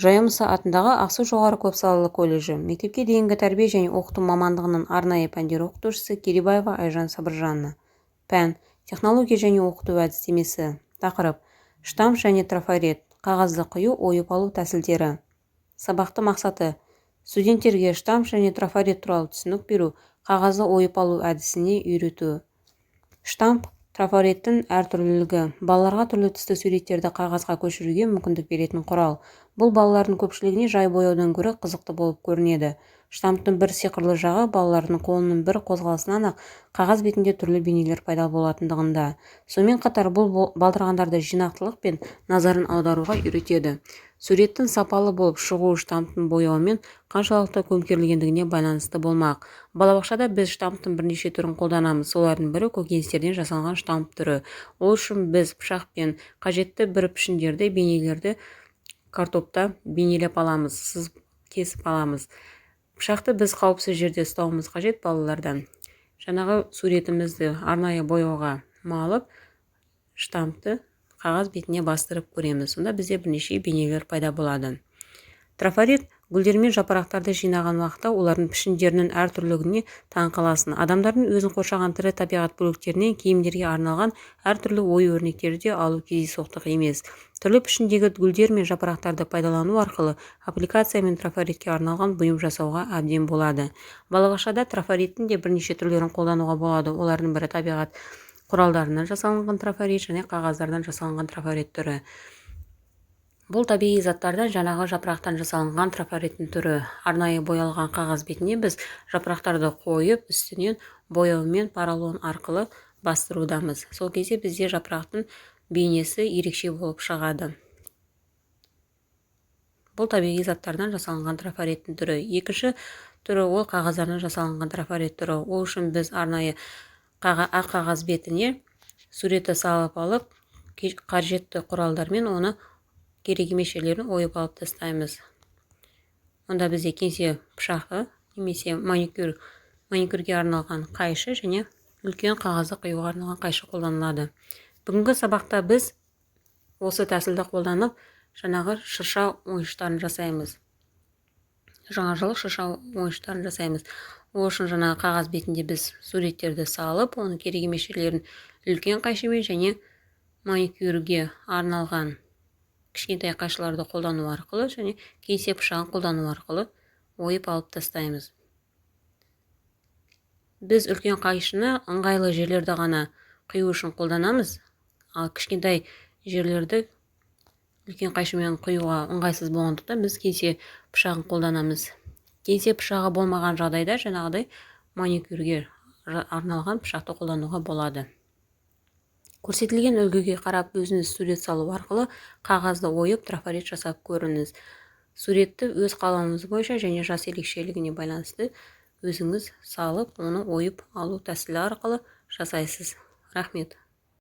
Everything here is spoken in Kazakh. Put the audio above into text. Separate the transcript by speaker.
Speaker 1: Жайымса атындағы Ақсу жоғары көпсалалы колледжі мектепке дейінгі тәрбие және оқыту мамандығының арнайы пәндер оқытушысы Керейбаева Айжан Сабыржанна. Пән технология және оқыту әдістемесі. Тақырып штамп және трафарет, қағазды құю, ойып алу тәсілдері. Сабақты мақсаты студенттерге штамп және трафарет туралы түсінік беру, қағазды ойып алу әдісіне үйрету. Штамп трафареттің әртүрлілігі балаларға түрлі түсті суреттерді қағазға көшіруге мүмкіндік беретін құрал. Бұл балалардың көпшілігіне жай бояудан гөрі қызықты болып көрінеді. Штамптың бір сиқырлы жағы балалардың қолының бір қозғалысынан-ақ қағаз бетінде түрлі бейнелер пайда болатындығында. Сонымен қатар бұл балдырғандарды жинақтылық пен назарын аударуға үйретеді. Суреттің сапалы болып шығуы штамптың бояуымен қаншалықты көмкерілгендігіне байланысты болмақ. Балабақшада біз штамптың бірнеше түрін қолданамыз. Солардың бірі көкөністерден жасалған штамп түрі. Ол үшін біз пышақпен қажетті бір пішіндерді, бейнелерді картопта бейнелеп аламыз, сызып кесіп аламыз. Пышақты біз қауіпсіз жерде ұстауымыз қажет балалардан. Жаңағы суретімізді арнайы бояуға малып, штампты қағаз бетіне бастырып көреміз. Сонда бізде бірнеше бейнелер пайда болады. Трафарет гүлдер мен жапырақтарды жинаған уақытта олардың пішіндерінің әртүрлілігіне таң қаласың. Адамдардың өзін қоршаған тірі табиғат бөліктерінен киімдерге арналған әртүрлі ой өрнектерді де алу кездейсоқтық емес. Түрлі пішіндегі гүлдер мен жапырақтарды пайдалану арқылы аппликация мен трафаретке арналған бұйым жасауға әбден болады. Балабақшада трафареттің де бірнеше түрлерін қолдануға болады. Олардың бірі табиғат құралдарынан жасалынған трафарет және қағаздардан жасалынған трафарет түрі. Бұл табиғи заттардан жаңағы жапырақтан жасалынған трафареттің түрі. Арнайы боялған қағаз бетіне біз жапырақтарды қойып, үстінен бояумен поролон арқылы бастырудамыз. Сол кезде бізде жапырақтың бейнесі ерекше болып шығады. Бұл табиғи заттардан жасалынған трафареттің түрі. Екінші түрі ол қағаздардан жасалынған трафарет түрі. Ол үшін біз арнайы ақ қағаз бетіне суретті салып алып, қажетті құралдармен оны керек емес жерлерін ойып алып тастаймыз. Онда бізде кеңсе пышағы немесе маникюрге арналған қайшы және үлкен қағазды қиюға арналған қайшы қолданылады. Бүгінгі сабақта біз осы тәсілді қолданып жаңағы шырша ойыншықтарын жасаймыз. Жаңа жылы шырша ойыншықтарын жасаймыз. Ол үшін жаңағы қағаз бетінде біз суреттерді салып, оны керек емес жерлерін үлкен қайшымен және маникюрге арналған кішкентай қайшыларды қолдану арқылы және кеңсе пышағын қолдану арқылы ойып алып тастаймыз. Біз үлкен қайшыны ыңғайлы жерлерді ғана қию үшін қолданамыз, ал кішкентай жерлерді үлкен қайшымен қиюға ыңғайсыз болғандықтан біз кеңсе пышағын қолданамыз. Кеңсе пышағы болмаған жағдайда жаңағыдай маникюрге арналған пышақты қолдануға болады. Көрсетілген үлгіге қарап өзіңіз сурет салу арқылы қағазды ойып трафарет жасап көріңіз. Суретті өз қалауыңыз бойынша және жас ерекшелігіне байланысты өзіңіз салып, оны ойып алу тәсілі арқылы жасайсыз. Рахмет.